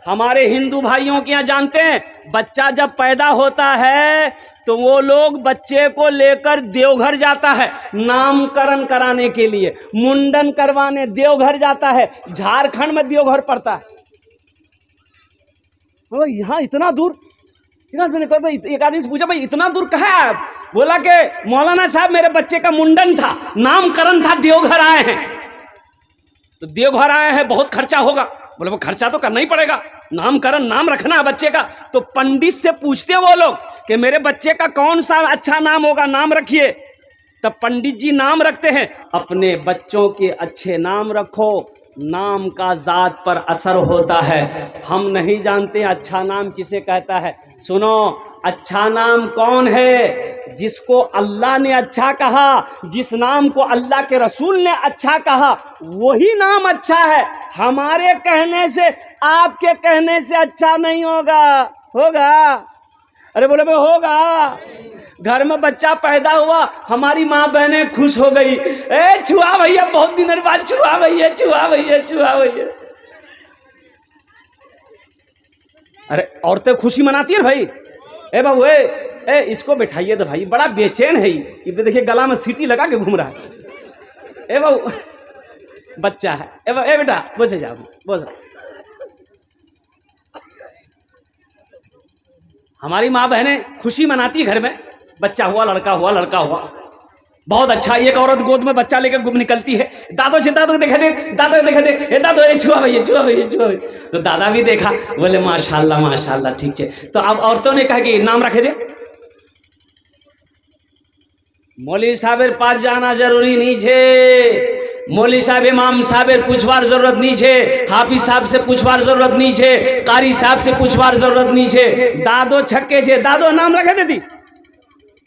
हमारे हिंदू भाइयों के यहाँ जानते हैं, बच्चा जब पैदा होता है तो वो लोग बच्चे को लेकर देवघर जाता है नामकरण कराने के लिए, मुंडन करवाने देवघर जाता है। झारखंड में देवघर पड़ता है। तो यहाँ इतना दूर, एक आदमी से पूछा भाई इतना दूर कहाँ है आप? बोला कि मौलाना साहब मेरे बच्चे का मुंडन था, नामकरण था, देवघर आए हैं। तो देवघर आए हैं, बहुत खर्चा होगा। बोले वो खर्चा तो करना ही पड़ेगा, नामकरण, नाम रखना है बच्चे का। तो पंडित से पूछते वो लोग कि मेरे बच्चे का कौन सा अच्छा नाम होगा, नाम रखिए। तब पंडित जी नाम रखते हैं। अपने बच्चों के अच्छे नाम रखो, नाम का जात पर असर होता है। हम नहीं जानते अच्छा नाम किसे कहता है। सुनो, अच्छा नाम कौन है? जिसको अल्लाह ने अच्छा कहा, जिस नाम को अल्लाह के रसूल ने अच्छा कहा, वही नाम अच्छा है। हमारे कहने से, आपके कहने से अच्छा नहीं होगा। होगा? अरे बोले भाई होगा। घर में बच्चा पैदा हुआ, हमारी माँ बहनें खुश हो गई, ए छुआ भैया, बहुत दिनों बाद छुआ भैया, छुआ भैया, छुआ भैया। अरे औरतें खुशी मनाती है भाई। ए बाबू, ए इसको बैठाइए तो भाई, बड़ा बेचैन है ये देखिए, गला में सीटी लगा के घूम रहा है। ए बाबू, बच्चा है। ए बेटा बोझे जाओ, बोझ। हमारी माँ बहनें खुशी मनाती है घर में, बच्चा हुआ, लड़का हुआ, लड़का हुआ, बहुत अच्छा। एक औरत गोद में बच्चा लेकर गुम निकलती है, दादो से दादो देखा दे, दादो देखा दे, ए दादो ए छुआ भैया, छुआ भैया, छुआ भैया। तो दादा भी देखा, बोले माशाल्लाह माशाल्लाह, ठीक है। तो अब औरतों ने कहा कि नाम रखे दे। मौलवी साहब पास जाना जरूरी नहीं है, मौलवी साहब, इमाम साहब पूछवार जरूरत नहीं है, हाफिज साहब से पूछवार जरूरत नहीं है, कारी साहब से पूछवार जरूरत नहीं है। दादो छक्के छे, दादो नाम रखे देती।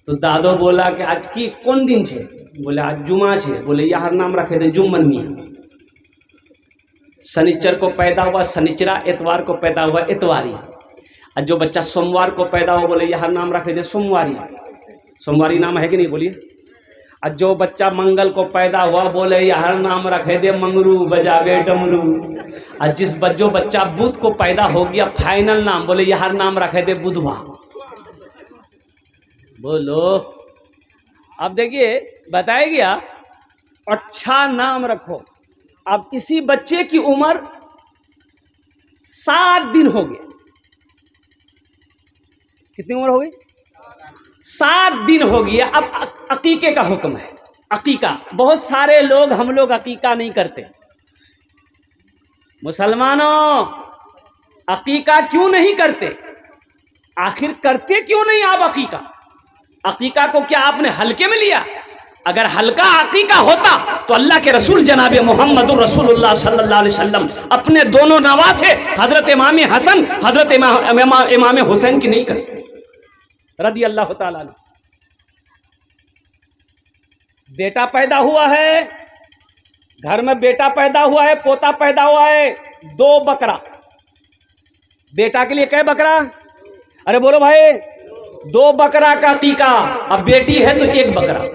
तो दादो बोला कि आज की कौन दिन छे? बोले आज जुमा छे। बोले यार नाम रखे दे जुम्मन मियाँ। शनिचर को पैदा हुआ शनिचरा, एतवार को पैदा हुआ एतवारी। और जो बच्चा सोमवार को पैदा हुआ, बोले यार नाम रखे दे सोमवारी। सोमवारी नाम है कि नहीं बोलिए। और जो बच्चा मंगल को पैदा हुआ, बोले यार नाम रखे दे मंगरू, बजावे डमरू। और जो बच्चा बुध को पैदा हो गया, फाइनल नाम, बोले यार नाम रखे दे बुधवा। बोलो, अब देखिए बताया गया अच्छा नाम रखो। अब इसी बच्चे की उम्र 7 दिन हो गए। कितनी उम्र हो गई? 7 दिन हो गया। अब अकीके का हुक्म है। अकीका, बहुत सारे लोग, हम लोग अकीका नहीं करते। मुसलमानों, अकीका क्यों नहीं करते? आखिर करते क्यों नहीं आप अकीका? अकीका को क्या आपने हल्के में लिया? अगर हल्का अकीका होता तो अल्लाह के रसूल जनाब मोहम्मदुर रसूलुल्लाह सल्लल्लाहु अलैहि वसल्लम अपने दोनों नवासे हजरत इमाम हसन, हजरत इमाम हुसैन की नहीं करते रदी अल्लाह ताला अन्हु। बेटा पैदा हुआ है, घर में बेटा पैदा हुआ है, पोता पैदा हुआ है, 2 बकरा। बेटा के लिए कै बकरा? अरे बोलो भाई, 2 बकरा का टीका। अब बेटी है तो 1 बकरा,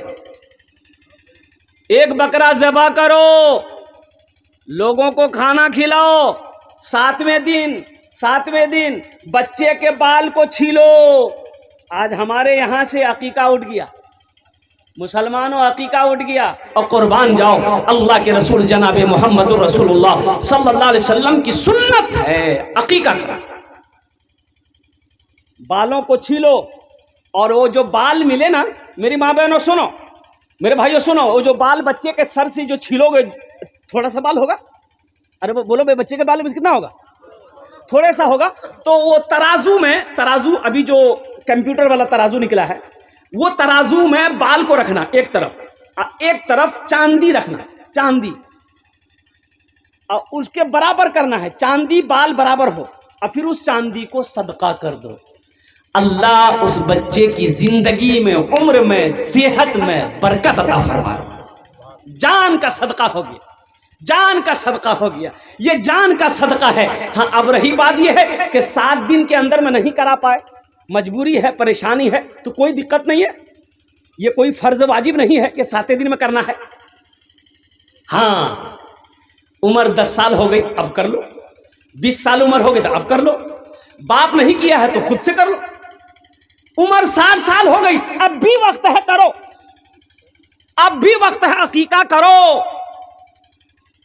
1 बकरा ज़बह करो, लोगों को खाना खिलाओ। 7वें दिन बच्चे के बाल को छीलो। आज हमारे यहां से अकीका उठ गया, मुसलमानों अकीका उठ गया। और कुर्बान जाओ, अल्लाह के रसूल जनाब मोहम्मद रसूलुल्लाह सल्लल्लाहु अलैहि वसल्लम की सुन्नत है अकीका का। बालों को छीलो, और वो जो बाल मिले ना, मेरी माँ बहनों सुनो, मेरे भाइयों सुनो, वो जो बाल बच्चे के सर से जो छीलोगे, थोड़ा सा बाल होगा। अरे वो बोलो भाई, बच्चे के बाल में कितना होगा? थोड़ा सा होगा। तो वो तराजू अभी जो कंप्यूटर वाला तराजू निकला है, वो तराजू में बाल को रखना एक तरफ चांदी रखना, चांदी, और उसके बराबर करना है, चांदी बाल बराबर हो, और फिर उस चांदी को सदका कर दो। अल्लाह उस बच्चे की जिंदगी में, उम्र में, सेहत में बरकत अता फरमाए। जान का सदका हो गया, जान का सदका हो गया, ये जान का सदका है। हाँ, अब रही बात ये है कि 7 दिन के अंदर में नहीं करा पाए, मजबूरी है, परेशानी है, तो कोई दिक्कत नहीं है। ये कोई फर्ज वाजिब नहीं है कि 7 दिन में करना है। हाँ, उम्र 10 साल हो गई, अब कर लो। 20 साल उम्र हो गई तो अब कर लो, बाप नहीं किया है तो खुद से कर लो। उम्र 60 साल हो गई, अब भी वक्त है करो, अब भी वक्त है, अकीका करो।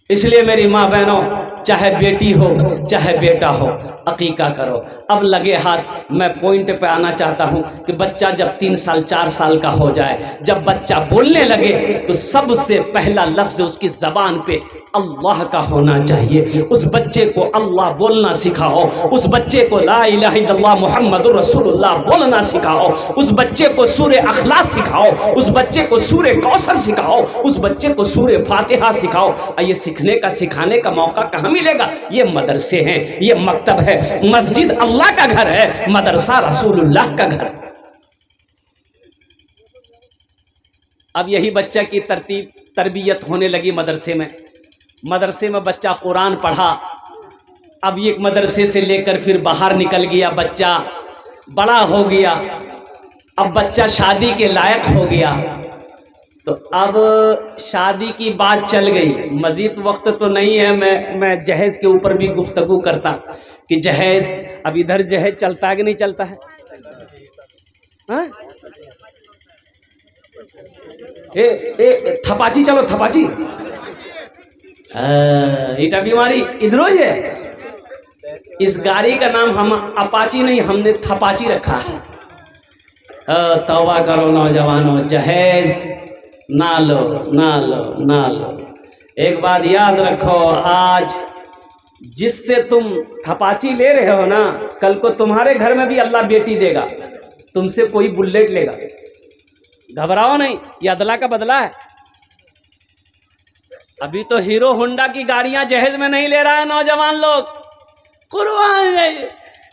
इसलिए मेरी माँ बहनों, चाहे बेटी हो चाहे बेटा हो, अकीका करो। अब लगे हाथ मैं पॉइंट पे आना चाहता हूँ कि बच्चा जब 3 साल 4 साल का हो जाए, जब बच्चा बोलने लगे तो सबसे पहला लफ्ज उसकी जबान पे अल्लाह का होना चाहिए। उस बच्चे को अल्लाह बोलना सिखाओ, उस बच्चे को ला इलाहा इल्लल्लाह मुहम्मदुर रसूलुल्लाह बोलना सिखाओ, उस बच्चे को सूरे अखलास सिखाओ, उस बच्चे को सूरे कौसर सिखाओ, उस बच्चे को सूरे फातिहा सिखाओ। ये सीखने का सिखाने का मौका कहाँ मिलेगा? ये मदरसे हैं, ये मकतब है, मस्जिद अल्लाह का घर है, मदरसा रसूलुल्लाह का घर। अब यही बच्चा की तरबियत होने लगी मदरसे में। मदरसे में बच्चा कुरान पढ़ा, अब ये मदरसे से लेकर फिर बाहर निकल गया, बच्चा बड़ा हो गया, अब बच्चा शादी के लायक हो गया। तो अब शादी की बात चल गई, मजीद वक्त तो नहीं है, मैं जहेज़ के ऊपर भी गुफ्तगू करता कि जहेज़ अब इधर जहेज़ चलता है कि नहीं चलता है? हाँ? ए थपाची चलो, थपाची इटा बीमारी इधरोज है। इस गाड़ी का नाम हम अपाची नहीं, हमने थपाची रखा है। तौबा करो नौजवानों, जहेज़ ना लो, ना लो, ना लो। एक बात याद रखो, आज जिससे तुम थपाची ले रहे हो ना, कल को तुम्हारे घर में भी अल्लाह बेटी देगा, तुमसे कोई बुलेट लेगा। घबराओ नहीं, ये अदला का बदला है। अभी तो हीरो होंडा की गाड़ियां जहेज में नहीं ले रहा है नौजवान लोग। कुर्बान जाइए,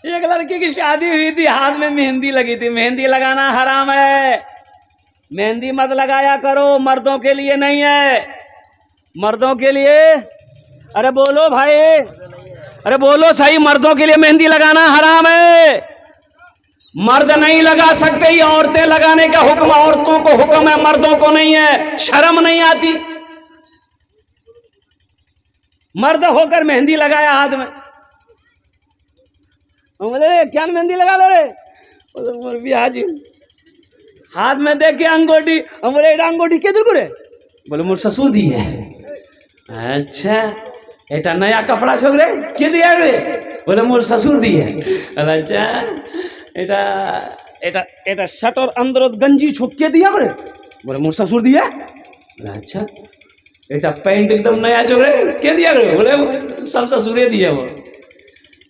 एक लड़की की शादी हुई थी, हाथ में मेहंदी लगी थी। मेहंदी लगाना हराम है, मेहंदी मत लगाया करो, मर्दों के लिए नहीं है, मर्दों के लिए। अरे बोलो भाई, अरे बोलो सही, मर्दों के लिए मेहंदी लगाना हराम है। मर्द नहीं लगा सकते, ये औरतें लगाने का हुक्म औरतों को हुक्म है, मर्दों को नहीं है। शर्म नहीं आती? मर्द होकर मेहंदी लगाया हाथ में। बोले क्या मेहंदी लगा दो रे? बोले हाजी हाथ में देख के अंगूठी। हम बोले अंगूठी के दूर रे? बोले मोर ससुर दी है। अच्छा एटा नया कपड़ा छोक रे के दिया रे? बोले मोर ससुर दी है। अच्छा एटा एटा एटा शर्ट और अंदर गंजी छोक के दिया रे? बोले मोर ससुर दिया। अच्छा एटा पैंट एकदम नया छोक रे के दिया रे? बोले सब ससुरे दिया वो।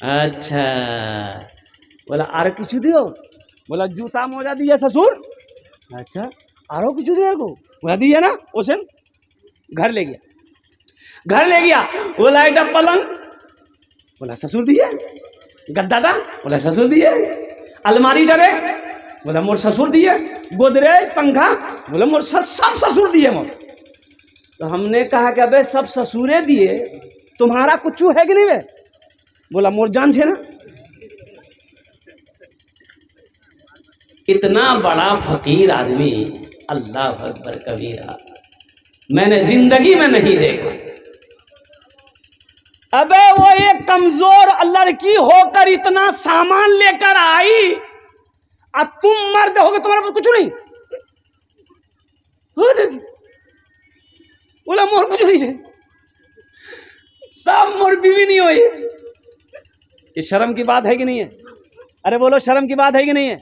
अच्छा बोला आर किछु दियो? बोला जूता मोजा दिया ससुर। अच्छा आरो किछु दिया को? बोला दिया ना। ओसन घर ले गया, घर ले गया। बोला एटा पलंग? बोला ससुर दिया। गद्दाटा? बोला ससुर दिया। अलमारी डरे? बोला मोर ससुर दिए। गोदरेज पंखा? बोला मोर सब ससुर दिए मोर। तो हमने कहा कि अबे सब ससुरे दिए, तुम्हारा कुछ है कि नहीं बे? बोला मोर जान छे ना। इतना बड़ा फकीर आदमी, अल्लाह अकबर कबीरा, मैंने जिंदगी में नहीं देखा। अबे वो एक कमजोर लड़की होकर इतना सामान लेकर आई, अब तुम मर्द होगे, तुम्हारे पास कुछ नहीं। बोला मोर कुछ नहीं है, सब मोर बीवी नहीं हुई। ये शर्म की बात है कि नहीं है? अरे बोलो शर्म की बात है कि नहीं है?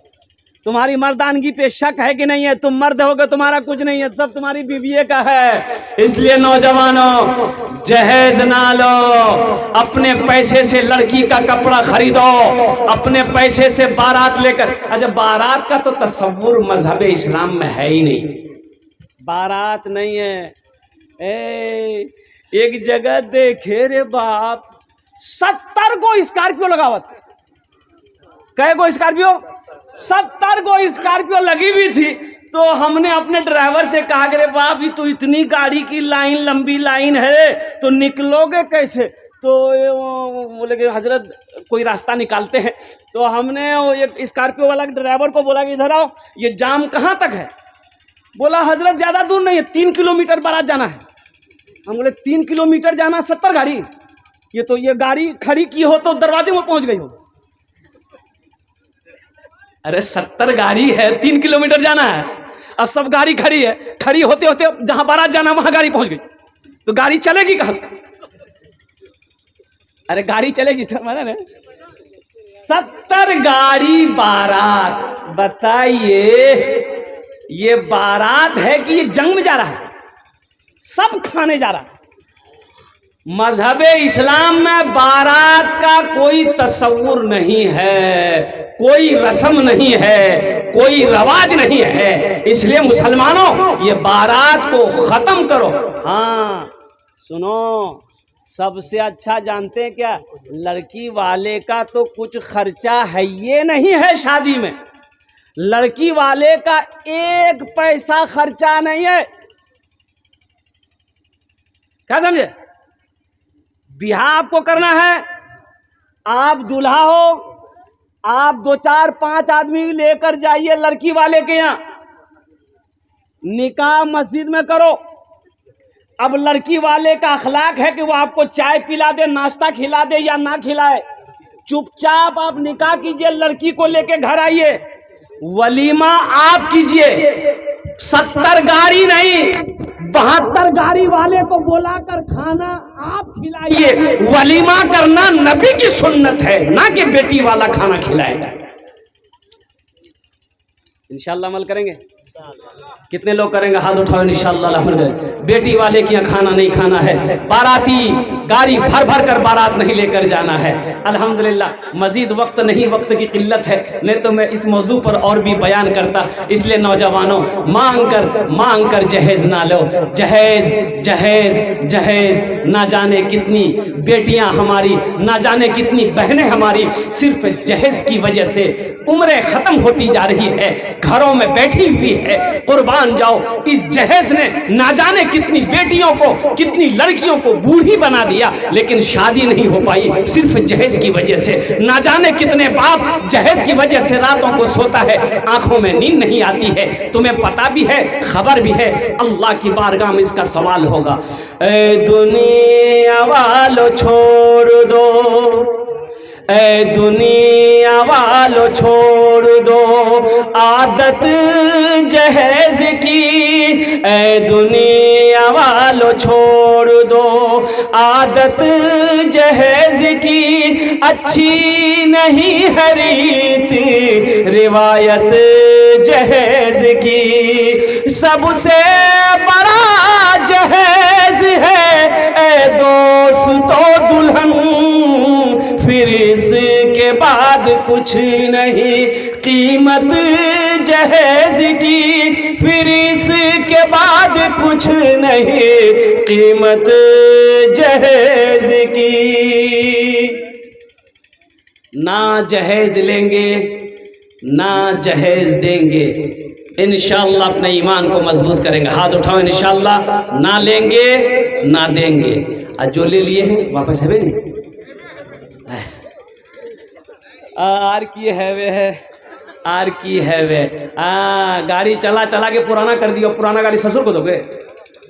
तुम्हारी मर्दानगी पे शक है कि नहीं है? तुम मर्द होगे, तुम्हारा कुछ नहीं है, सब तुम्हारी बीवी का है। इसलिए नौजवानों जहेज ना लो, अपने पैसे से लड़की का कपड़ा खरीदो, अपने पैसे से बारात लेकर। अच्छा बारात का तो तस्वुर मजहब इस्लाम में है ही नहीं, बारात नहीं है। एक जगह देखे रे बाप, 70 को स्कॉर्पियो लगावत। कै गो स्कॉर्पियो? 70 को स्कॉर्पियो लगी हुई थी। तो हमने अपने ड्राइवर से कहा कि रे बाप ये तो इतनी गाड़ी की लाइन, लंबी लाइन है, तो निकलोगे कैसे? तो बोले कि हजरत कोई रास्ता निकालते हैं। तो हमने एक स्कॉर्पियो वाला ड्राइवर को बोला कि इधर आओ, ये जाम कहाँ तक है? बोला हजरत ज़्यादा दूर नहीं है, 3 किलोमीटर बारात जाना है। हम बोले 3 किलोमीटर जाना 70 गाड़ी? ये तो ये गाड़ी खड़ी की हो तो दरवाजे में पहुंच गई हो। अरे 70 गाड़ी है, 3 किलोमीटर जाना है, अब सब गाड़ी खड़ी है, खड़ी होते होते जहां बारात जाना वहां गाड़ी पहुंच गई, तो गाड़ी चलेगी कहां से? अरे गाड़ी चलेगी ना। 70 गाड़ी बारात, बताइए ये बारात है कि ये जंग में जा रहा है? सब खाने जा रहा है। मजहबे इस्लाम में बारात का कोई तस्वुर नहीं है, कोई रस्म नहीं है, कोई रवाज नहीं है। इसलिए मुसलमानों ये बारात को खत्म करो। हाँ सुनो, सबसे अच्छा जानते हैं क्या, लड़की वाले का तो कुछ खर्चा है ये नहीं है शादी में, लड़की वाले का 1 पैसा खर्चा नहीं है। क्या समझे? ब्याह आपको करना है, आप दूल्हा हो, आप 2 4 5 आदमी लेकर जाइए लड़की वाले के यहाँ, निकाह मस्जिद में करो। अब लड़की वाले का अखलाक है कि वो आपको चाय पिला दे, नाश्ता खिला दे या ना खिलाए, चुपचाप आप निकाह कीजिए, लड़की को लेके घर आइए, वलीमा आप कीजिए। 70 गाड़ी नहीं, 72 गाड़ी वाले को बुलाकर खाना आप खिलाइए। वलीमा करना नबी की सुन्नत है, ना कि बेटी वाला खाना खिलाएगा। इंशाअल्लाह अमल करेंगे। कितने लोग करेंगे? हाथ उठाओ इंशाअल्लाह। अल्हम्दुलिल्लाह। बेटी वाले के यहाँ खाना नहीं खाना है, बाराती गाड़ी भर भर कर बारात नहीं लेकर जाना है। अल्हम्दुलिल्लाह। मजीद वक्त नहीं, वक्त की किल्लत है, नहीं तो मैं इस मौजू पर और भी बयान करता। इसलिए नौजवानों, मांग कर जहेज ना लो। जहेज जहेज जहेज, ना जाने कितनी बेटियां हमारी, ना जाने कितनी बहनें हमारी सिर्फ जहेज की वजह से उम्रें खत्म होती जा रही है, घरों में बैठी हुई है। कुर्बान जाओ, इस जहेज ने ना जाने कितनी बेटियों को, कितनी लड़कियों को बूढ़ी बना दिया, लेकिन शादी नहीं हो पाई सिर्फ जहेज की वजह से। ना जाने कितने बाप जहेज की वजह से रातों को सोता है, आंखों में नींद नहीं आती है। तुम्हें पता भी है, खबर भी है, अल्लाह की बारगाह में इसका सवाल होगा। ए दुनिया वालों छोड़ दो, ए दुनिया वालों छोड़ दो आदत जहेज की, ए दुनिया वालों छोड़ दो आदत जहेज की, अच्छी नहीं है रीत रिवायत जहेज की। सबसे बड़ा जहेज है ए दोस्तों दुल्हन, फिर इसके बाद कुछ नहीं कीमत जहेज की, फिर इसके बाद कुछ नहीं कीमत जहेज की। ना जहेज लेंगे ना जहेज देंगे, इंशाअल्लाह अपने ईमान को मजबूत करेंगे। हाथ उठाओ इंशाअल्लाह। ना लेंगे ना देंगे, और जो ले लिए हैं वापस है भी नहीं। आर की है वे है, आर की है वे। गाड़ी चला चला के पुराना कर दिया, पुराना गाड़ी ससुर को दोगे?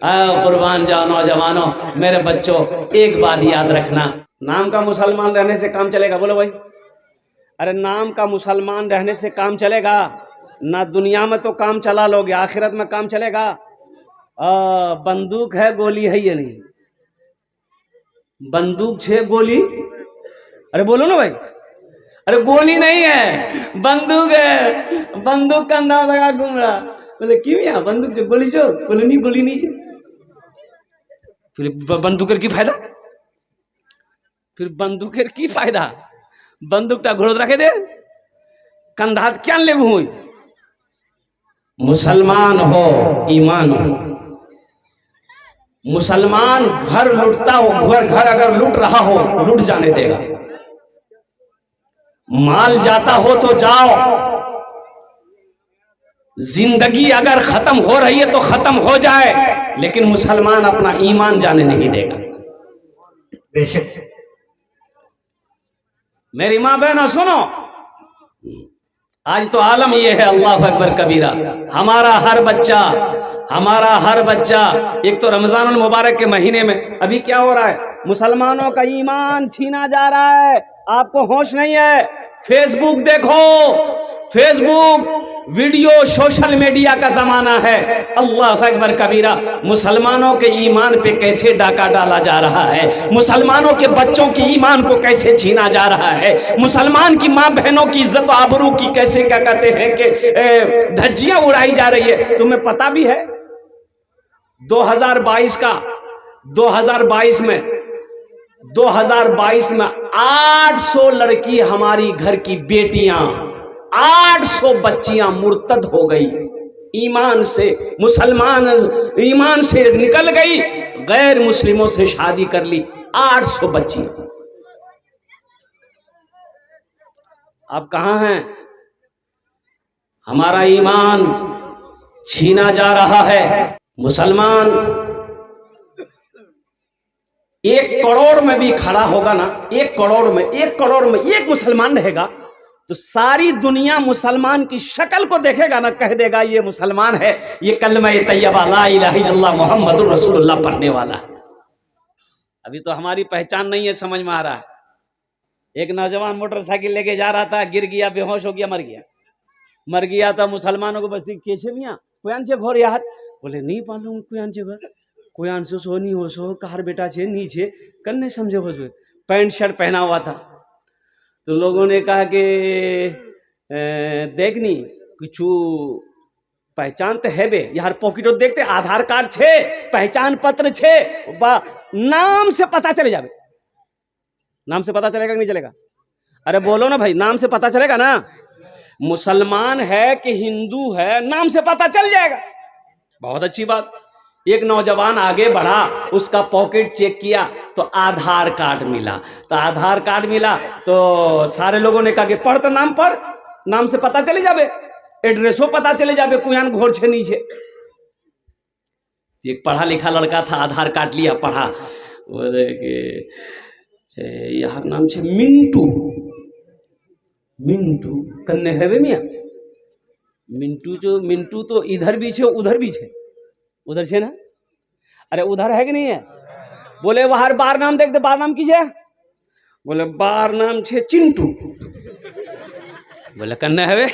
कुर्बान जाओ नौजवानों, मेरे बच्चों, एक बात याद रखना, नाम का मुसलमान रहने से काम चलेगा? बोलो भाई। अरे नाम का मुसलमान रहने से काम चलेगा? ना दुनिया में तो काम चला लोगे, आखिरत में काम चलेगा? बंदूक है, गोली है ये नहीं। बंदूक है, गोली, अरे बोलो ना भाई। अरे गोली नहीं है, बंदूक है, बंदूक का अंदाज लगा घूम रहा। बोले क्यों यहाँ बंदूक जो, गोली जो? बोले नहीं, गोली नहीं है। फिर बंदूकेर की फायदा? फिर बंदूकेर की फायदा? बंदूकटा घोड़त रखे दे, कंधात क्या ले हुई? मुसलमान हो, ईमान हो। मुसलमान घर लूटता हो, घर अगर लूट रहा हो लूट जाने देगा। माल जाता हो तो जाओ, जिंदगी अगर खत्म हो रही है तो खत्म हो जाए, लेकिन मुसलमान अपना ईमान जाने नहीं देगा। बेशक मेरी मां बहनों सुनो, आज तो आलम यह है, अल्लाह अकबर कबीरा, हमारा हर बच्चा हमारा हर बच्चा, एक तो रमजान मुबारक के महीने में अभी क्या हो रहा है, मुसलमानों का ईमान छीना जा रहा है। आपको होश नहीं है? फेसबुक देखो, फेसबुक वीडियो सोशल मीडिया का जमाना है। अल्लाह अकबर कबीरा, मुसलमानों के ईमान पे कैसे डाका डाला जा रहा है, मुसलमानों के बच्चों के ईमान को कैसे छीना जा रहा है, मुसलमान की माँ बहनों की इज्जत आबरू की कैसे क्या कहते हैं कि धज्जियां उड़ाई जा रही है। तुम्हें पता भी है 2022 का 2022 में 800 लड़की, हमारी घर की बेटियां, 800 बच्चियां मुर्तद हो गई, ईमान से, मुसलमान ईमान से निकल गई, गैर मुस्लिमों से शादी कर ली, 800 बच्चियां। अब कहां हैं? हमारा ईमान छीना जा रहा है। मुसलमान 1 करोड़ में भी खड़ा होगा ना, 1 करोड़ में एक मुसलमान रहेगा तो सारी दुनिया मुसलमान की शक्ल को देखेगा ना, कह देगा ये मुसलमान है, ये कलमा तैयबा ला इलाहा इल्लल्लाह मुहम्मदुर रसूलुल्लाह पढ़ने वाला। अभी तो हमारी पहचान नहीं है, समझ में आ रहा है। एक नौजवान मोटरसाइकिल लेके जा रहा था, गिर गया, बेहोश हो गया, मर गया था। मुसलमानों को बस्ती कैसे मियाँ कोयान से घोर यार, बोले नहीं मालूम कोयान से घर, कोयान से सो नहीं हो सो कार बेटा से नीचे कन्ने समझे हो, पैंट शर्ट पहना हुआ था। तो लोगों ने कहा कि देखनी कुछ पहचान तो है बे यार, पॉकेटो देखते आधार कार्ड छे, पहचान पत्र छे, नाम से पता चले जावे। नाम से पता चलेगा कि नहीं चलेगा? अरे बोलो ना भाई, नाम से पता चलेगा ना? मुसलमान है कि हिंदू है, नाम से पता चल जाएगा। बहुत अच्छी बात। एक नौजवान आगे बढ़ा, उसका पॉकेट चेक किया तो आधार कार्ड मिला। तो सारे लोगों ने कहा कि पढ़ तो नाम पढ़, नाम से पता चले जावे, एड्रेसो पता चले जावे, कुयान घोर छे नीचे। एक पढ़ा लिखा लड़का था, आधार कार्ड लिया, पढ़ा, बोले कि यार नाम छे मिंटू कन्ने है बे मियाँ, मिंटू तो इधर भी छे उधर भी छे, उधर छे ना? अरे उधर है कि नहीं है? बोले बाहर बार नाम देख दे, बार नाम कीजिए। बोले बार नाम छे चिंटू। बोले कन्ने है वे?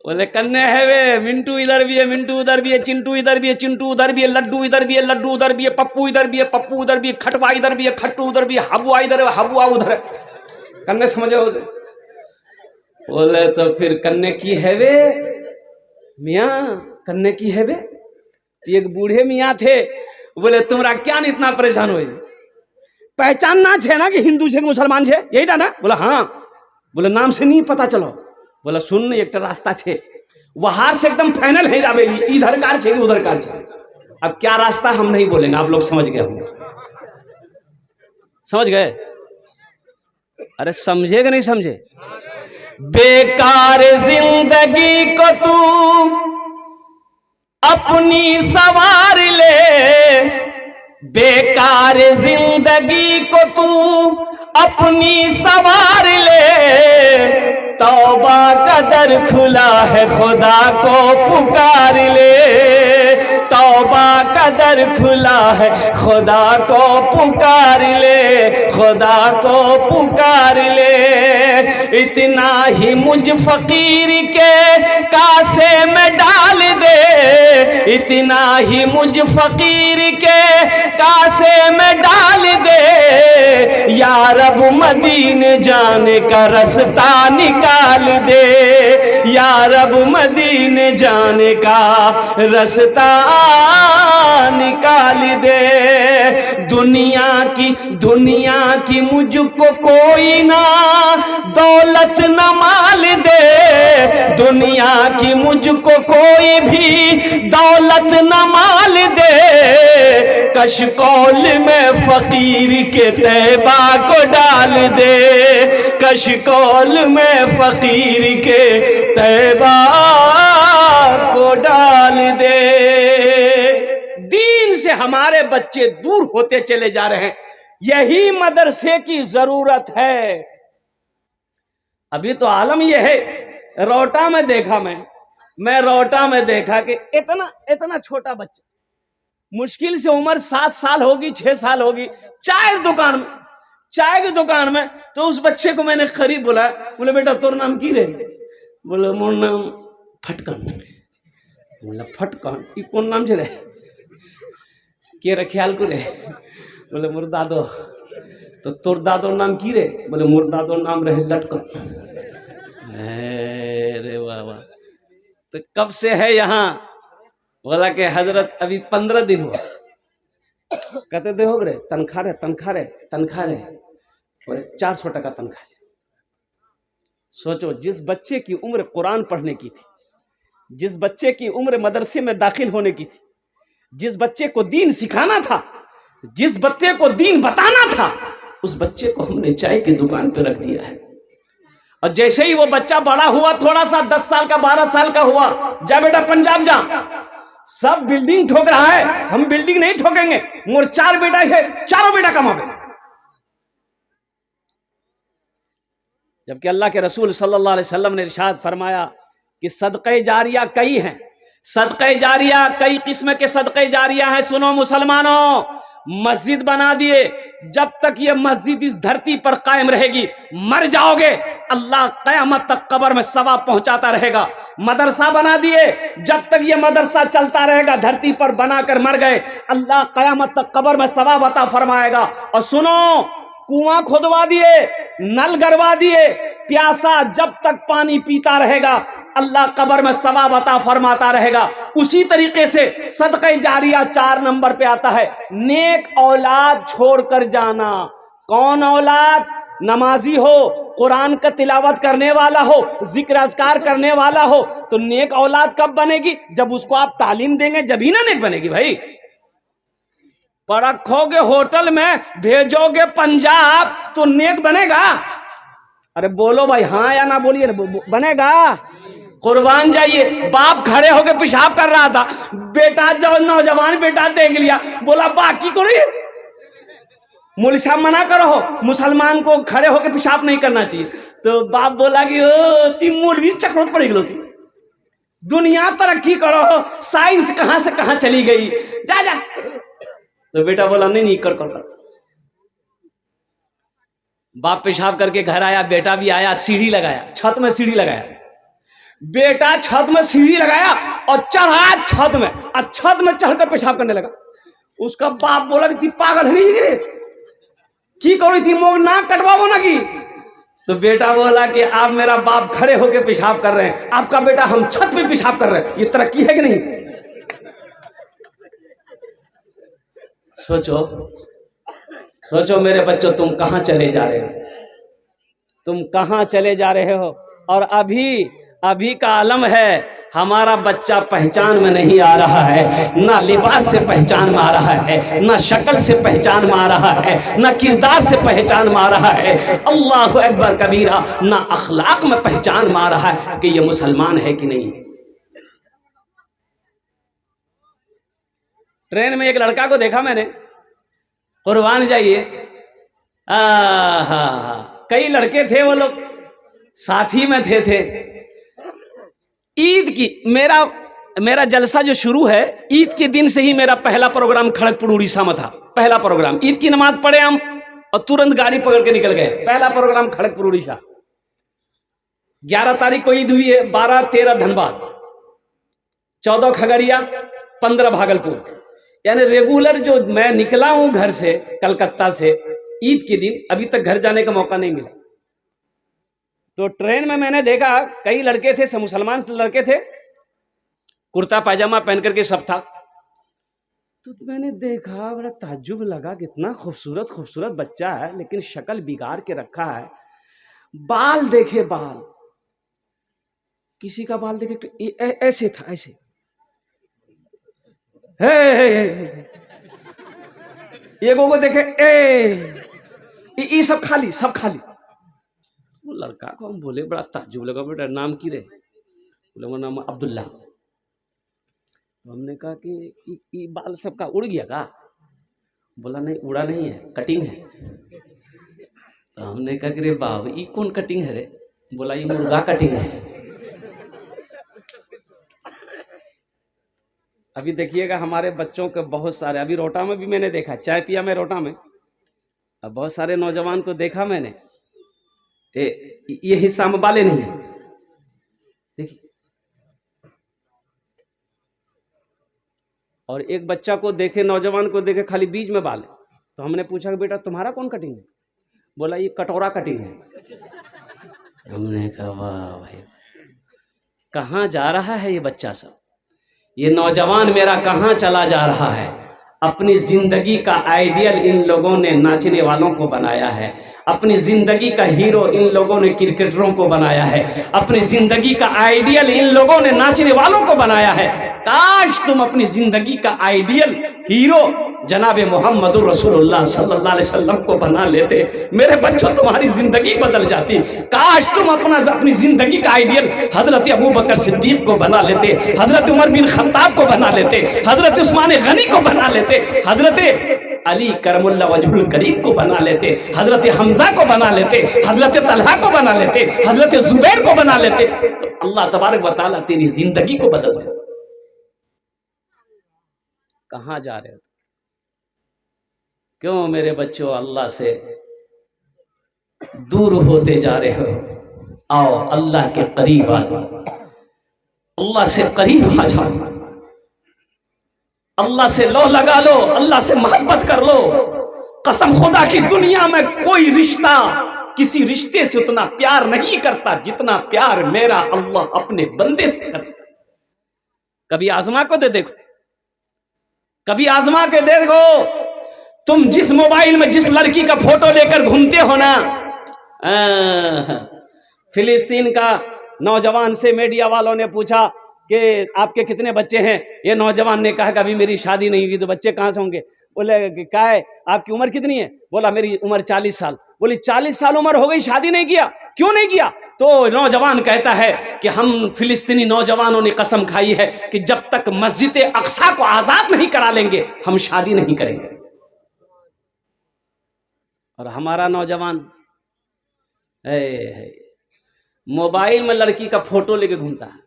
बोले कन्ने है वे, मिंटू इधर भी है, मिंटू उधर भी है, चिंटू इधर भी है, चिंटू उधर भी है, लड्डू इधर भी है, लड्डू उधर भी है, पप्पू इधर भी है, पप्पू उधर भी है, खटवा इधर भी है, खट्टू उधर भी है, हबुआ इधर है, हबुआ उधर है। कन्ने समझो? बोले तो फिर कन्ने की है वे मियाँ, कन्ने की है वे? एक बूढ़े मियाँ थे, बोले तुम्हारा क्या इतना परेशान हो, पहचानना छे ना कि हिंदू छे मुसलमान छे, यही था ना? बोला हाँ। बोले नाम से नहीं पता चलो। बोला सुन, एक रास्ता छे, वहां से एकदम फाइनल है जावे, इधर कार छे कि उधर कार छे। अब क्या रास्ता हम नहीं बोलेंगे, आप लोग समझ गए होंगे। समझ गए? अरे समझे कि नहीं समझे? बेकार जिंदगी को तू अपनी सवार ले, बेकार जिंदगी को तू अपनी सवार ले, तौबा का दर खुला है खुदा को पुकार ले, तौबा का दर खुला है खुदा को पुकार ले, खुदा को पुकार ले। इतना ही मुझ फकीर के कासे में डाल दे, इतना ही मुझ फकीर के कासे में डाल दे, या रब मदीने जाने का रास्ता निकाल दे, या रब मदीने जाने का रास्ता निकाल दे। दुनिया की मुझको कोई ना दौलत न माल दे, दुनिया की मुझको कोई भी दौलत न माल दे, कशकोल में फकीर के तैबा को डाल दे, कशकोल में फकीर के तैबा को डाल दे। दीन से हमारे बच्चे दूर होते चले जा रहे हैं, यही मदरसे की जरूरत है। अभी तो आलम यह है, रोटा में देखा मैं, मैं रोटा में देखा कि इतना इतना छोटा बच्चा, मुश्किल से उम्र 7 साल होगी, 6 साल होगी, चाय की दुकान में। तो उस बच्चे को मैंने करीब बुलाया, बोले बेटा तोर नाम की रे? बोले मोर नाम फटकन। बोला फटकन ई कौन नाम छे रे? के रे ख्याल को रे? बोले मोर दादो। तो तोर दादो नाम की रे? बोले मोर दादो नाम रहे लटकन। अरे बाबा, तो कब से है यहाँ? बोला कि हजरत अभी 15 दिन हुआ। कहते थे हो रे तनखा रे 400 टका तनख्वाह। सोचो, जिस बच्चे की उम्र कुरान पढ़ने की थी, जिस बच्चे की उम्र मदरसे में दाखिल होने की थी, जिस बच्चे को दीन सिखाना था, जिस बच्चे को दीन बताना था, उस बच्चे को हमने चाय की दुकान पे रख दिया है। और जैसे ही वो बच्चा बड़ा हुआ, थोड़ा सा 10 साल का 12 साल का हुआ, जा बेटा पंजाब जा, सब बिल्डिंग ठोक रहा है, हम बिल्डिंग नहीं ठोकेंगे, मोर 4 बेटा है, चारों बेटा कमावे। जबकि अल्लाह के रसूल सल्लल्लाहु अलैहि वसल्लम ने इरशाद फरमाया कि सदक़े जारिया कई हैं, सदक़े जारिया कई किस्म के सदक़े जारिया हैं। सुनो मुसलमानों, मस्जिद बना दिए, जब तक ये मस्जिद इस धरती पर कायम रहेगी, मर जाओगे अल्लाह क़यामत तक कब्र में सवाब पहुंचाता रहेगा। मदरसा बना दिए, जब तक ये मदरसा चलता रहेगा, धरती पर बनाकर मर गए, अल्लाह क़यामत तक कब्र में सवाब अता फरमाएगा। और सुनो, कुआं खुदवा दिए, नल गड़वा दिए, प्यासा जब तक पानी पीता रहेगा अल्लाह कब्र में सवाब अता फरमाता रहेगा। उसी तरीके से सदक़े जारिया 4 नंबर पे आता है, नेक औलाद छोड़कर जाना। कौन औलाद? नमाजी हो, कुरान का तिलावत करने वाला हो, जिक्र अज़कार करने वाला हो। तो नेक औलाद कब बनेगी? जब उसको आप तालीम देंगे, जब ही ना नेक बनेगी भाई। परखोगे होटल में, भेजोगे पंजाब, तो नेक बनेगा? अरे बोलो भाई, हाँ या ना बोलिए, बनेगा? कुर्बान जाइए, बाप खड़े होकर पेशाब कर रहा था, बेटा जो नौजवान बेटा देख लिया, बोला बाकी को नहीं, मौलवी साहब मना करो, मुसलमान को खड़े होकर पेशाब नहीं करना चाहिए। तो बाप बोला कि ओ ती मौलवी चक्रोत पड़ गई थी, दुनिया तरक्की करो, साइंस कहां से कहां चली गई, जा जा। तो बेटा बोला नहीं कर कर कर। बाप पेशाब करके घर आया, बेटा भी आया, सीढ़ी लगाया, छत में सीढ़ी लगाया, बेटा छत में सीढ़ी लगाया और चढ़ा छत में, और छत में चढ़कर पेशाब करने लगा। उसका बाप बोला कि पागल है नहीं गिरे की करो थी, मोग नाक कटवाओ ना की। तो बेटा बोला कि आप मेरा बाप खड़े होकर पेशाब कर रहे हैं, आपका बेटा हम छत पे पेशाब कर रहे हैं, ये तरक्की है कि नहीं? सोचो सोचो मेरे बच्चों, तुम कहां चले जा रहे हो, तुम कहां चले जा रहे हो। और अभी का आलम है, हमारा बच्चा पहचान में नहीं आ रहा है, ना लिबास से पहचान में आ रहा है, ना शक्ल से पहचान में आ रहा है, ना किरदार से पहचान में आ रहा है, अल्लाहु अकबर कबीरा, ना अखलाक में पहचान में आ रहा है कि ये मुसलमान है कि नहीं। ट्रेन में एक लड़का को देखा मैंने, कुर्बान जाइए, कई लड़के थे, वो लोग साथी में थे। ईद की मेरा जलसा जो शुरू है, ईद के दिन से ही मेरा पहला प्रोग्राम खड़गपुर उड़ीसा में था। पहला प्रोग्राम, ईद की नमाज पढ़े हम और तुरंत गाड़ी पकड़ के निकल गए। पहला प्रोग्राम खड़गपुर उड़ीसा। 11 तारीख को ईद हुई है, 12, 13 धनबाद, 14 खगड़िया, 15 भागलपुर। यानी रेगुलर जो मैं निकला हूं घर से, कलकत्ता से, ईद के दिन अभी तक घर जाने का मौका नहीं मिला। तो ट्रेन में मैंने देखा कई लड़के थे, मुसलमान लड़के थे, कुर्ता पायजामा पहन करके सब था। तो मैंने देखा, बड़ा ताज्जुब लगा, कितना खूबसूरत बच्चा है, लेकिन शक्ल बिगाड़ के रखा है। बाल देखे, बाल किसी का बाल देखे तो ऐसे था, ऐसे एगो को देखे ये सब खाली। वो लड़का को हम बोले, बड़ा ताज्जुब लगा, बेटा नाम की रे? बोले वो नाम अब्दुल्ला। तो हमने कहा कि ये बाल सबका उड़ गया का? बोला नहीं, उड़ा नहीं है, कटिंग है। तो हमने कहा कि रे बाब, ये कौन कटिंग है रे? बोला ये मुर्गा कटिंग है। अभी देखिएगा हमारे बच्चों के बहुत सारे, अभी रोटा में भी मैंने देखा, चाय पिया मैं रोटा में, अब बहुत सारे नौजवान को देखा मैंने, ये हिस्सा में बाले नहीं है, देखिए। और एक बच्चा को देखे, नौजवान को देखे खाली बीच में बाल है। तो हमने पूछा कि बेटा तुम्हारा कौन कटिंग है? बोला ये कटोरा कटिंग है। हमने कहा वाह भाई, कहाँ जा रहा है ये बच्चा सब, ये नौजवान मेरा कहाँ चला जा रहा है। अपनी जिंदगी का आइडियल इन लोगों ने नाचने वालों को बनाया है, अपनी जिंदगी का हीरो इन लोगों ने क्रिकेटरों को बनाया है, अपनी जिंदगी का आइडियल इन लोगों ने नाचने वालों को बनाया है। काश तुम अपनी जिंदगी का आइडियल हीरो जनाबे मोहम्मद रसूलुल्लाह सल्लल्लाहु अलैहि वसल्लम को बना लेते, मेरे बच्चों तुम्हारी जिंदगी बदल जाती। काश तुम अपनी जिंदगी का आइडियल हजरत अबू बकर सिद्दीक को बना लेते, हजरत उमर बिन खत्ताब को बना लेते, हजरत उस्मान गनी को बना लेते, हजरत अली करमुल्ला वजहुल करीम को बना लेते, हजरत हमजा को बना लेते, हजरत तलहा को बना लेते, हजरत जुबैर को बना लेते, तो अल्लाह तबारक व तआला तेरी जिंदगी को बदल दे। कहाँ जा रहे हो? क्यों मेरे बच्चों अल्लाह से दूर होते जा रहे हो? आओ अल्लाह के करीब आ जाओ, अल्लाह से करीब आ जाओ, अल्लाह से लो लगा लो, अल्लाह से मोहब्बत कर लो। कसम खुदा की दुनिया में कोई रिश्ता किसी रिश्ते से उतना प्यार नहीं करता जितना प्यार मेरा अल्लाह अपने बंदे से करता। कभी आजमा को दे देखो, कभी आजमा के देखो, तुम जिस मोबाइल में जिस लड़की का फोटो लेकर घूमते हो ना, फिलिस्तीन का नौजवान से मीडिया वालों ने पूछा कि आपके कितने बच्चे हैं? ये नौजवान ने कहा कि अभी मेरी शादी नहीं हुई। तो बच्चे कहाँ से होंगे? बोले क्या है आपकी उम्र कितनी है? बोला मेरी उम्र 40 साल। बोली 40 साल उम्र हो गई, शादी नहीं किया? क्यों नहीं किया? तो नौजवान कहता है कि हम फिलिस्तीनी नौजवानों ने कसम खाई है कि जब तक मस्जिद अक्सा को आजाद नहीं करा लेंगे हम शादी नहीं करेंगे। और हमारा नौजवान मोबाइल में लड़की का फोटो लेके घूमता है।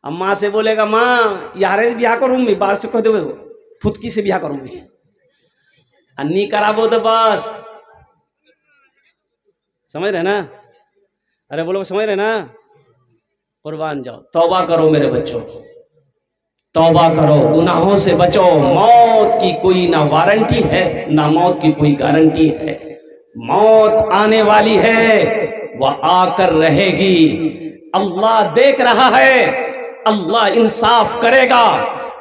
अब माँ से बोलेगा माँ यारे ब्याह करूंगी, बाहर से कह दो फुटकी से ब्याह करूंगी, अन्नी कराबो तो बस। समझ रहे ना? अरे बोलो समझ रहे ना? कुर्बान जाओ, तौबा करो मेरे बच्चों, तौबा करो, गुनाहों से बचो। मौत की कोई ना वारंटी है ना मौत की कोई गारंटी है। मौत आने वाली है, वह आकर रहेगी। अल्लाह देख रहा है, अल्लाह इंसाफ करेगा।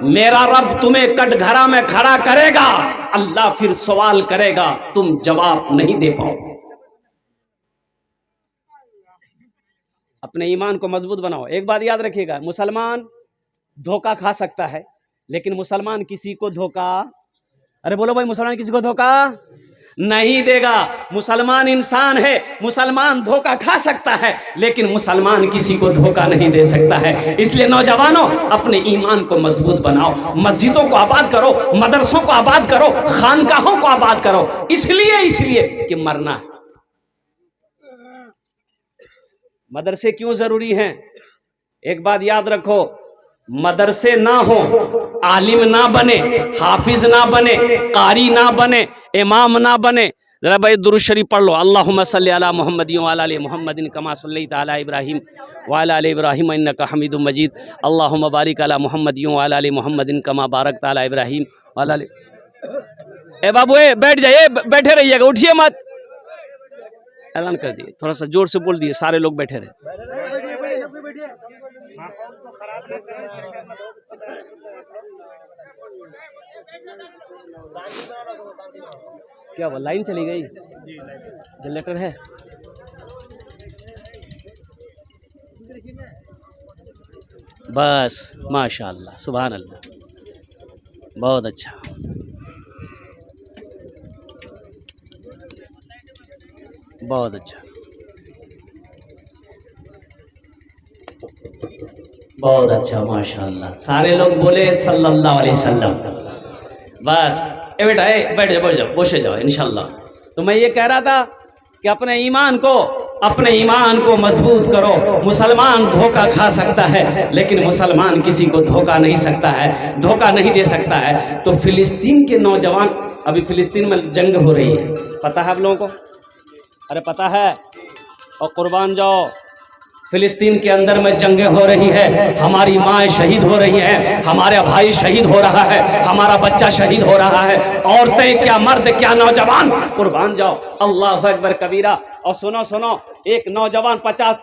मेरा रब तुम्हें कटघरा में खड़ा करेगा, अल्लाह फिर सवाल करेगा, तुम जवाब नहीं दे पाओ। अपने ईमान को मजबूत बनाओ। एक बात याद रखिएगा, मुसलमान धोखा खा सकता है लेकिन मुसलमान किसी को धोखा, अरे बोलो भाई, मुसलमान किसी को धोखा नहीं देगा। मुसलमान इंसान है, मुसलमान धोखा खा सकता है लेकिन मुसलमान किसी को धोखा नहीं दे सकता है। इसलिए नौजवानों अपने ईमान को मजबूत बनाओ, मस्जिदों को आबाद करो, मदरसों को आबाद करो, खानकाहों को आबाद करो। इसलिए कि मरना है। मदरसे क्यों जरूरी हैं? एक बात याद रखो, मदरसे ना हो, आलिम ना बने, हाफिज ना बने, कारी ना बने, इमाम ना बने। जरा भाई दुरूद शरीफ पढ़ लो। अल्लाहुम्मा सल्ली अला मुहम्मदिन व अला आलि मुहम्मदिन कमा सल्लैता अला इब्राहीम व अला आलि इब्राहीम इन्नका हमीदुम मजीद। अल्लाहुम्मा बारिक अला मुहम्मदिन व अला आलि मुहम्मदिन कमा बारकता अला इब्राहीम व अला आलि। ए बाबू बैठ जाइए, बैठे रहिएगा, उठिए मत। ऐलान कर दिए, थोड़ा सा जोर से बोल दिए, सारे लोग बैठे रहे। क्या वो लाइन चली गई? जनरेटर है? बस माशाअल्लाह, सुभान अल्लाह, बहुत अच्छा। बहुत अच्छा, बहुत अच्छा, माशाअल्लाह। सारे लोग बोले सल्लल्लाहु अलैहि वसल्लम। बस ए बेटा, बैठ जाओ, बैठ जाओ, बसे जाओ इंशाल्लाह। तो मैं ये कह रहा था कि अपने ईमान को अपने ईमान को मजबूत करो। मुसलमान धोखा खा सकता है लेकिन मुसलमान किसी को धोखा नहीं सकता है, धोखा नहीं दे सकता है। तो फिलिस्तीन के नौजवान, अभी फिलिस्तीन में जंग हो रही है, पता है आप लोगों को? अरे पता है? और कुर्बान जाओ, फिलिस्तीन के अंदर में जंगें हो रही है, हमारी माएँ शहीद हो रही हैं, हमारा भाई शहीद हो रहा है, हमारा बच्चा शहीद हो रहा है, औरतें क्या, मर्द क्या, नौजवान, कुर्बान जाओ। अल्लाह अकबर कबीरा। और सुनो सुनो, एक नौजवान 50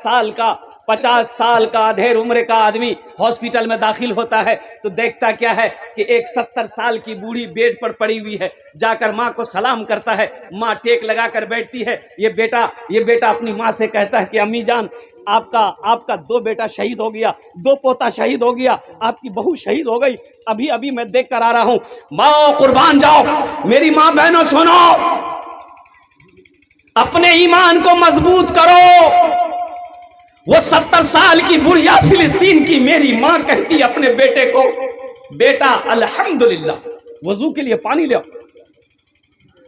साल का अधेड़ उम्र का आदमी हॉस्पिटल में दाखिल होता है तो देखता क्या है कि एक 70 साल की बूढ़ी बेड पर पड़ी हुई है। जाकर माँ को सलाम करता है, माँ टेक लगा कर बैठती है। ये बेटा अपनी माँ से कहता है कि अम्मी जान, आपका 2 बेटा शहीद हो गया, 2 पोता शहीद हो गया, आपकी बहू शहीद हो गई, अभी मैं देख कर आ रहा हूँ। माँ कुर्बान जाओ, मेरी माँ बहनों सुनो, अपने ईमान को मजबूत करो। वो 70 साल की बुढ़िया फिलिस्तीन की मेरी माँ कहती अपने बेटे को, बेटा अल्हम्दुलिल्लाह, वजू के लिए पानी लाओ,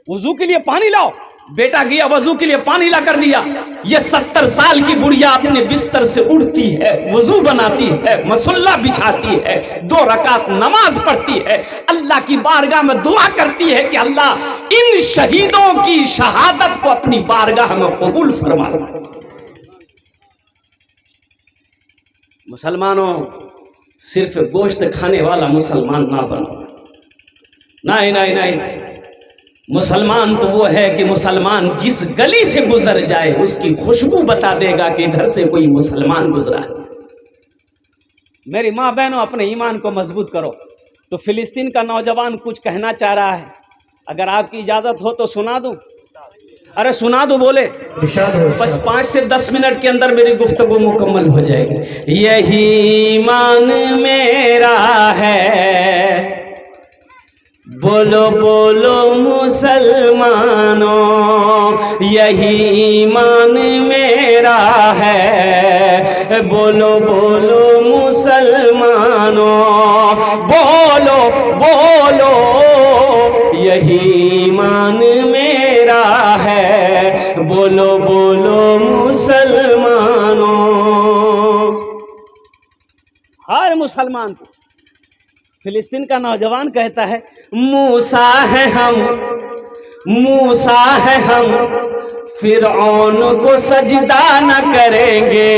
वजू के लिए पानी लाओ। बेटा गया वजू के लिए पानी ला कर दिया। ये 70 साल की बुढ़िया अपने बिस्तर से उठती है, वजू बनाती है, मसल्ला बिछाती है, 2 रकात नमाज पढ़ती है, अल्लाह की बारगाह में दुआ करती है कि अल्लाह इन शहीदों की शहादत को अपनी बारगाह में कबूल फरमा। मुसलमानों, सिर्फ गोश्त खाने वाला मुसलमान ना बनो। नहीं, मुसलमान तो वो है कि मुसलमान जिस गली से गुजर जाए उसकी खुशबू बता देगा कि इधर से कोई मुसलमान गुजरा है। मेरी माँ बहनों, अपने ईमान को मजबूत करो। तो फिलिस्तीन का नौजवान कुछ कहना चाह रहा है, अगर आपकी इजाज़त हो तो सुना दूं? अरे सुना दो, बोले बस 5 से 10 मिनट के अंदर मेरी गुफ्तगू मुकम्मल हो जाएगी। यही ईमान मेरा है, बोलो बोलो मुसलमानों, यही ईमान मेरा है, बोलो बोलो मुसलमानों, बोलो बोलो यही ईमान मेरा है, बोलो बोलो मुसलमानों। हर मुसलमान को फिलिस्तीन का नौजवान कहता है, मूसा है हम फिरौन को सजदा न करेंगे,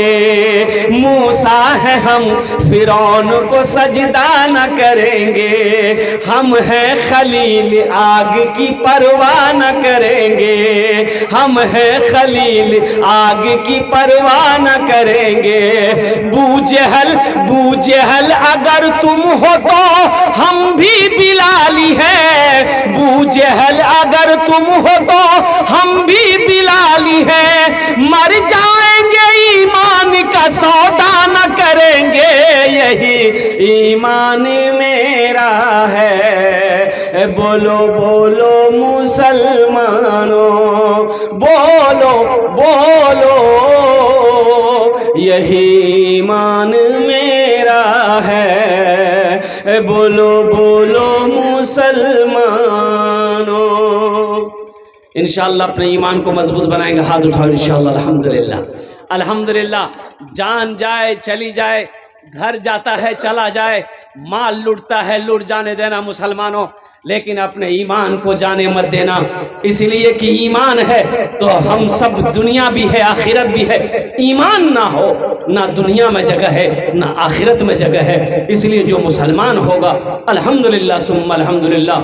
मूसा है हम फिरौन को सजदा न करेंगे, हम हैं खलील आग की परवाह न करेंगे, हम हैं खलील आग की परवाह न करेंगे। बू जहल अगर तुम हो तो हम भी बिलाली हैं, बू जहल अगर तुम हो तो हम भी बिलाली है, मर जाएंगे ईमान का सौदा न करेंगे, यही ईमान मेरा है, बोलो बोलो मुसलमानों, बोलो बोलो यही ईमान मेरा है, बोलो बोलो मुसलमानों। इंशाअल्लाह अपने ईमान को मजबूत बनाएंगे। हाथ उठाओ इंशाअल्लाह। अल्हम्दुलिल्लाह, अल्हम्दुलिल्लाह। जान जाए चली जाए, घर जाता है चला जाए, माल लूटता है लूट जाने देना मुसलमानों, लेकिन अपने ईमान को जाने मत देना। इसलिए कि ईमान है तो हम सब, दुनिया भी है आखिरत भी है। ईमान ना हो, ना दुनिया में जगह है ना आखिरत में जगह है। इसलिए जो मुसलमान होगा, अल्हम्दुलिल्लाह सुम्मा अल्हम्दुलिल्लाह,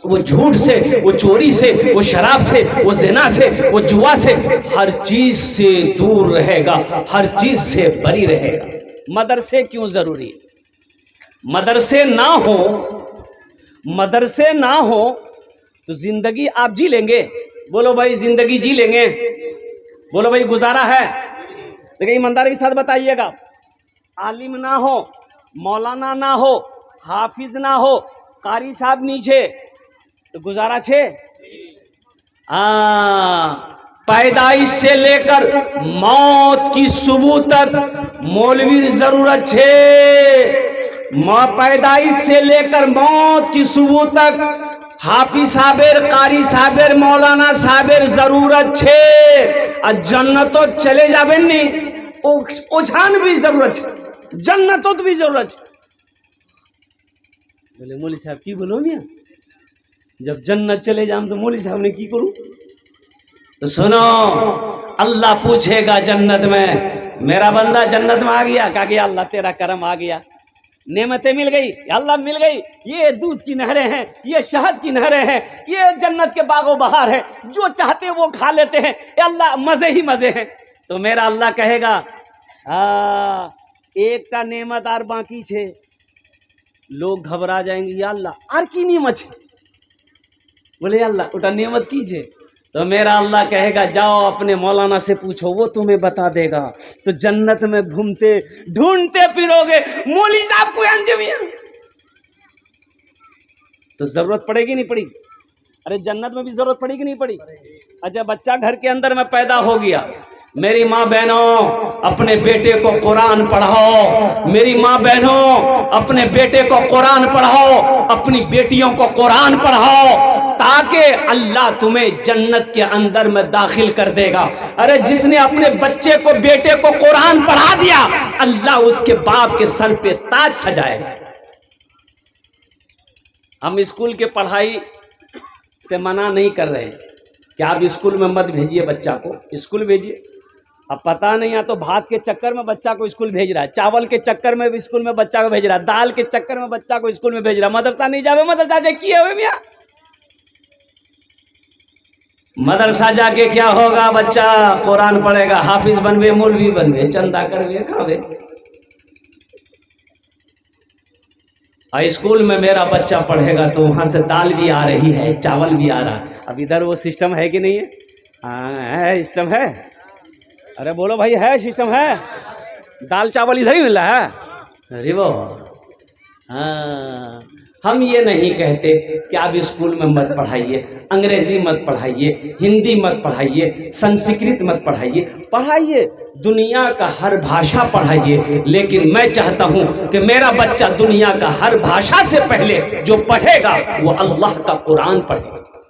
वो झूठ से, वो चोरी से, वो शराब से, वो ज़िना से, वो जुआ से, हर चीज से दूर रहेगा, हर चीज से बरी रहेगा। मदरसे क्यों जरूरी है? मदरसे ना हो तो जिंदगी आप जी लेंगे? बोलो भाई, जिंदगी जी लेंगे? बोलो भाई, गुजारा है? देखिए ईमानदारी के साथ बताइएगा, आलिम ना हो, मौलाना ना हो, हाफिज ना हो, कारी साहब नीचे, तो गुजारा छे? पैदाइश से लेकर मौत की सुबह तक मौलवीर जरूरत छे। पैदाइश से लेकर मौत की सुबह तक हाफिज साहेबेर, कारी साहेबेर, मौलाना साहेबेर जरूरत छे और जन्नतो चले जाबे नी ओझान भी जरूरत है, जन्नतो भी जरूरत है। बोले मौली साहब की बोलो मियाँ, जब जन्नत चले जाम तो मौली साहब ने की करूं? तो सुनो, अल्लाह पूछेगा जन्नत में, मेरा बंदा जन्नत में आ गया, कहा कि अल्लाह तेरा करम आ गया, नेमतें मिल गई, अल्लाह मिल गई, ये दूध की नहरें हैं, ये शहद की नहरें हैं, ये जन्नत के बागो बहार है, जो चाहते वो खा लेते हैं, ये अल्लाह मजे ही मजे हैं। तो मेरा अल्लाह कहेगा एक का नेमत आर बाकी छे, लोग घबरा जाएंगे, या अल्लाह आर की नेमत है? बोले अल्लाह उटा नेमत की छे? तो मेरा अल्लाह कहेगा जाओ अपने मौलाना से पूछो, वो तुम्हें बता देगा। तो जन्नत में घूमते ढूंढते फिरोगे, मौली साहब को अंजमिया, तो जरूरत पड़ेगी नहीं पड़ी? अरे जन्नत में भी जरूरत पड़ेगी नहीं पड़ी? अच्छा बच्चा घर के अंदर में पैदा हो गया, मेरी माँ बहनों अपने बेटे को कुरान पढ़ाओ, मेरी माँ बहनों अपने बेटे को कुरान पढ़ाओ, अपनी बेटियों को कुरान पढ़ाओ, ताकि अल्लाह तुम्हें जन्नत के अंदर में दाखिल कर देगा। अरे जिसने अपने बच्चे को, बेटे को कुरान पढ़ा दिया, अल्लाह उसके बाप के सर पे ताज सजाएगा। हम स्कूल के पढ़ाई से मना नहीं कर रहे हैं कि आप स्कूल में मत भेजिए बच्चा को, स्कूल भेजिए। अब पता नहीं है तो भात के चक्कर में बच्चा को स्कूल भेज रहा है, चावल के चक्कर में स्कूल में बच्चा को भेज रहा है, दाल के चक्कर में बच्चा को स्कूल में भेज रहा है। मदरसा नहीं जावे, मदरसा देखिए हुए मियाँ, मदरसा जाके क्या होगा? बच्चा कुरान पढ़ेगा, हाफिज बनवे, मौलवी बनवे, चंदा करवे, खावे। और स्कूल में मेरा बच्चा पढ़ेगा तो वहां से दाल भी आ रही है, चावल भी आ रहा है। अब इधर वो सिस्टम है कि नहीं है? हाँ है, सिस्टम है। अरे बोलो भाई, है सिस्टम है, दाल चावल इधर ही मिल रहा है। अरे वो हाँ, हम ये नहीं कहते कि आप स्कूल में मत पढ़ाइए, अंग्रेजी मत पढ़ाइए, हिंदी मत पढ़ाइए, संस्कृत मत पढ़ाइए, पढ़ाइए दुनिया का हर भाषा पढ़ाइए। लेकिन मैं चाहता हूं कि मेरा बच्चा दुनिया का हर भाषा से पहले जो पढ़ेगा वो अल्लाह का कुरान पढ़ेगा।